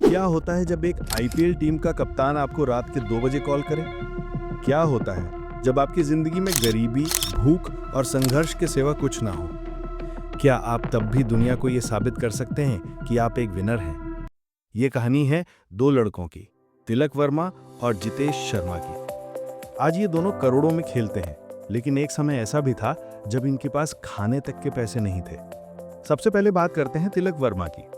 क्या होता है जब एक आईपीएल टीम का कप्तान आपको रात के 2 बजे कॉल करे? क्या होता है जब आपकी जिंदगी में गरीबी, भूख और संघर्ष के सिवा कुछ ना हो? क्या आप तब भी दुनिया को ये साबित कर सकते हैं कि आप एक विनर हैं? ये कहानी है दो लड़कों की, तिलक वर्मा और जितेश शर्मा की। आज ये दोनों करोड़ों में खेलते हैं, लेकिन एक समय ऐसा भी था जब इनके पास खाने तक के पैसे नहीं थे। सबसे पहले बात करते हैं तिलक वर्मा की।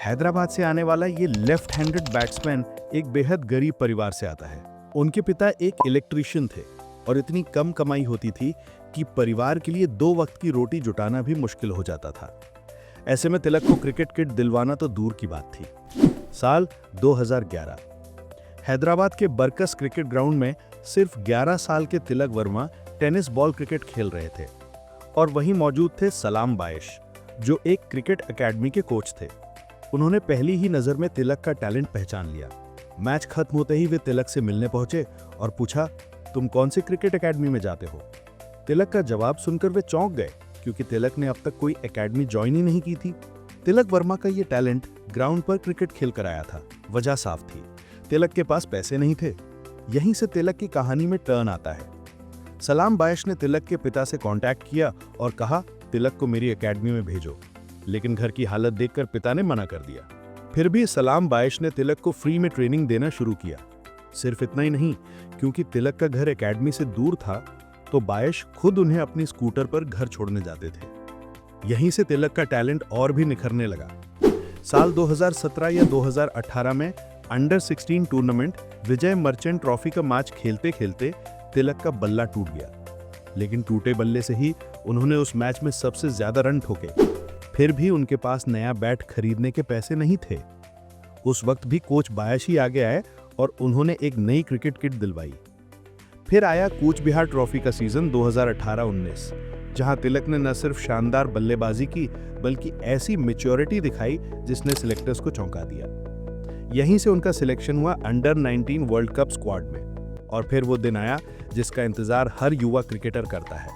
हैदराबाद से आने वाला ये लेफ्ट हैंडेड बैट्समैन एक बेहद गरीब परिवार से आता है। उनके पिता एक इलेक्ट्रीशियन थे और इतनी कम कमाई होती थी कि परिवार के लिए 2 वक्त की रोटी जुटाना भी मुश्किल हो जाता था। ऐसे में तिलक को क्रिकेट किट दिलवाना तो दूर की बात थी। साल 2011, हैदराबाद के बरकस क्रिकेट ग्राउंड में सिर्फ 11 साल के Tilak Varma tennis ball cricket खेल रहे थे और वहीं मौजूद थे सलाम बायश, जो एक क्रिकेट एकेडमी के कोच थे। उन्होंने पहली ही नजर में तिलक का टैलेंट पहचान लिया। मैच खत्म होते ही वे तिलक से मिलने पहुंचे और पूछा, तुम कौन सी क्रिकेट एकेडमी में जाते हो? तिलक का जवाब सुनकर वे चौंक गए, क्योंकि तिलक ने अब तक कोई एकेडमी ज्वाइन ही नहीं की थी। तिलक वर्मा का ये टैलेंट ग्राउंड पर क्रिकेट खेल कर आया था। वजह साफ थी, तिलक के पास पैसे नहीं थे। यहीं से तिलक की कहानी में टर्न आता है। सलाम बायश ने तिलक के पिता से कांटेक्ट किया और कहा, तिलक को मेरी एकेडमी में भेजो, लेकिन घर की हालत देखकर पिता ने मना कर दिया। फिर भी सलाम बायश ने तिलक को फ्री में ट्रेनिंग देना शुरू किया। सिर्फ इतना ही नहीं, क्योंकि तिलक का घर एकेडमी से दूर था, तो बायश खुद उन्हें अपनी स्कूटर पर घर छोड़ने जाते थे। यहीं से तिलक का टैलेंट और भी निखरने लगा। साल 2017 या 2018 में under 16 tournament Vijay Merchant trophy का मैच खेलते खेलते तिलक का बल्ला टूट गया, लेकिन टूटे बल्ले से ही उन्होंने उस मैच में सबसे ज्यादा रन ठोके। फिर भी उनके पास नया बैट खरीदने के पैसे नहीं थे। उस वक्त भी कोच बायश ही आगे आए और उन्होंने एक नई क्रिकेट किट दिलवाई। फिर आया कूच बिहार ट्रॉफी का सीजन 2018-19, जहां तिलक ने न सिर्फ शानदार बल्लेबाजी की, बल्कि ऐसी मैच्योरिटी दिखाई जिसने सिलेक्टर्स को चौंका दिया। यहीं से उनका सिलेक्शन हुआ अंडर 19 वर्ल्ड कप स्क्वाड में। और फिर वो दिन आया जिसका इंतजार हर युवा क्रिकेटर करता है,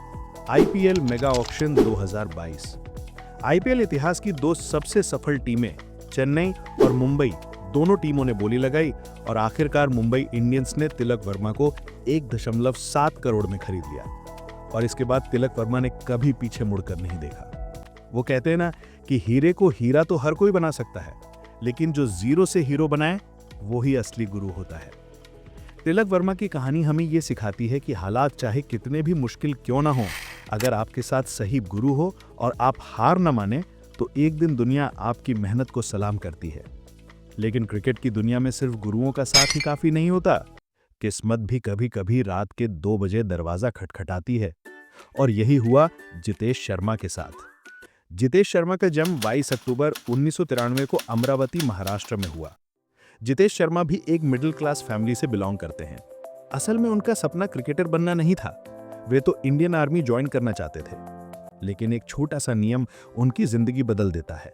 आईपीएल मेगा ऑक्शन 2022। आईपीएल इतिहास की 2 सबसे सफल टीमें चेन्नई और मुंबई, दोनों टीमों ने बोली लगाई और आखिरकार मुंबई इंडियंस ने तिलक वर्मा को 1.7 करोड़ में खरीद लिया। और इसके बाद तिलक वर्मा ने कभी पीछे मुड़कर नहीं देखा। वो कहते हैं ना कि हीरे को हीरा तो हर कोई बना सकता है, लेकिन जो जीरो से हीरो बनाए वो ही असली गुरु होता है। तिलक वर्मा की कहानी हमें ये सिखाती है कि हालात चाहे कितने भी मुश्किल क्यों ना हो, अगर आपके साथ सही गुरु हो और आप हार न माने, तो एक दिन दुनिया आपकी मेहनत को सलाम करती है। लेकिन क्रिकेट की दुनिया में सिर्फ गुरुओं का साथ ही काफी नहीं होता। किस्मत भी कभी कभी रात के 2 बजे दरवाजा खटखटाती है। और यही हुआ जितेश शर्मा के साथ। जितेश शर्मा का जन्म 22 अक्टूबर 1993 को अमरावती, महाराष्ट्र में हुआ। जितेश शर्मा भी एक मिडिल क्लास फैमिली से बिलोंग करते हैं। असल में उनका सपना क्रिकेटर बनना नहीं था, वे तो इंडियन आर्मी ज्वाइन करना चाहते थे। लेकिन एक छोटा सा नियम उनकी जिंदगी बदल देता है।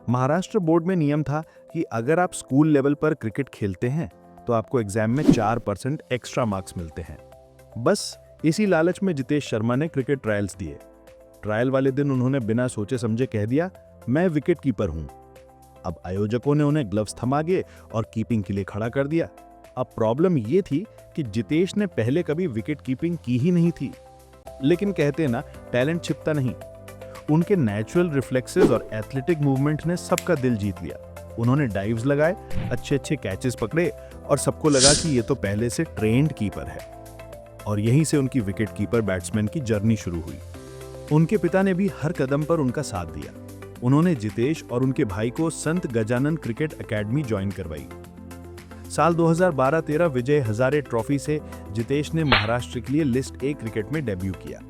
महाराष्ट्र बोर्ड में नियम था कि अगर आप स्कूल लेवल पर क्रिकेट खेलते हैं तो आपको एग्जाम में 4% एक्स्ट्रा मार्क्स मिलते हैं। बस इसी लालच में जितेश शर्मा ने क्रिकेट ट्रायल्स दिए। ट्रायल वाले दिन उन्होंने बिना सोचे समझे कह दिया, मैं विकेट कीपर हूं। अब आयोजकों ने उन्हें ग्लव्स थमा दिए और कीपिंग के लिए खड़ा कर दिया। अब प्रॉब्लम ये थी कि जितेश ने पहले कभी विकेट कीपिंग की ही नहीं थी। लेकिन कहते ना, टैलेंट छिपता नहीं। उनके नेचुरल रिफ्लेक्सेस और एथलेटिक मूवमेंट ने सबका दिल जीत लिया। उन्होंने डाइव्स लगाए, अच्छे अच्छे कैचेस पकड़े और सबको लगा कि ये तो पहले से ट्रेंड कीपर है। और यहीं से उनकी विकेट कीपर बैट्समैन की जर्नी शुरू हुई। उनके पिता ने भी हर कदम पर उनका साथ दिया। उन्होंने जितेश और उनके भाई को संत गजानन क्रिकेट एकेडमी ज्वाइन करवाई। साल 2012-13 विजय हजारे ट्रॉफी से जितेश ने महाराष्ट्र के लिए लिस्ट ए क्रिकेट में डेब्यू किया।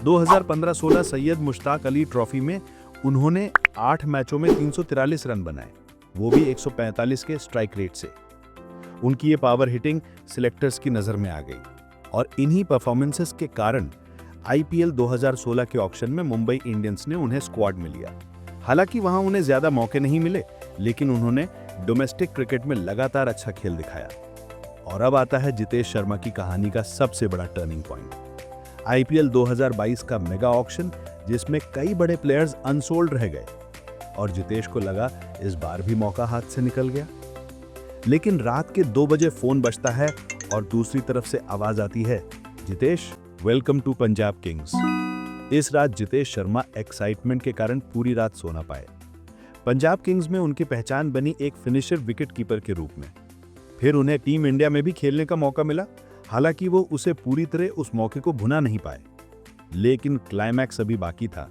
2015-16 सैयद मुश्ताक अली ट्रॉफी में उन्होंने 8 मैचों में 343 रन बनाए, वो भी 145 के स्ट्राइक रेट से। उनकी ये पावर हिटिंग सिलेक्टर्स की नजर में आ गई और इन्हीं परफॉर्मेंसेस के कारण आईपीएल 2016 के ऑक्शन में मुंबई इंडियंस ने उन्हें स्क्वाड में लिया। हालांकि वहां उन्हें ज्यादा मौके नहीं मिले, लेकिन उन्होंने डोमेस्टिक क्रिकेट में लगातार अच्छा खेल दिखाया। और अब आता है जितेश शर्मा की कहानी का सबसे बड़ा टर्निंग पॉइंट, आईपीएल 2022 का मेगा ऑक्शन, जिसमें कई बड़े प्लेयर्स अनसोल्ड रह गए और जितेश को लगा इस बार भी मौका हाथ से निकल गया। लेकिन रात के 2 बजे फोन बजता है और दूसरी तरफ से आवाज आती है, Jitesh, welcome to Punjab Kings. इस रात जितेश शर्मा एक्साइटमेंट के कारण पूरी रात सो ना पाए। पंजाब किंग्स में उनकी पहचान बनी एक फिनिशर विकेट कीपर के रूप में। फिर उन्हें टीम इंडिया में भी खेलने का मौका मिला, हालांकि वो उसे पूरी तरह उस मौके को भुना नहीं पाए। लेकिन क्लाइमैक्स अभी बाकी था।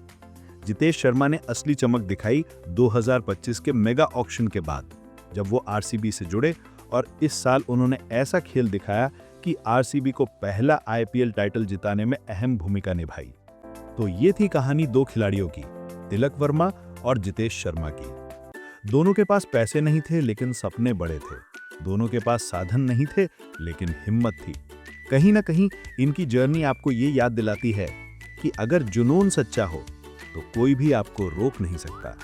जितेश शर्मा ने असली चमक दिखाई 2025 के मेगा ऑक्शन के बाद, जब वो आरसीबी से जुड़े और इस साल उन्होंने ऐसा खेल दिखाया कि आरसीबी को पहला आईपीएल टाइटल जिताने में अहम भूमिका निभाई। तो ये थी कहानी 2 खिलाड़ियों की, तिलक वर्मा और जितेश शर्मा की। दोनों के पास पैसे नहीं थे, लेकिन सपने बड़े थे। दोनों के पास साधन नहीं थे, लेकिन हिम्मत थी। कहीं ना कहीं इनकी जर्नी आपको ये याद दिलाती है कि अगर जुनून सच्चा हो तो कोई भी आपको रोक नहीं सकता।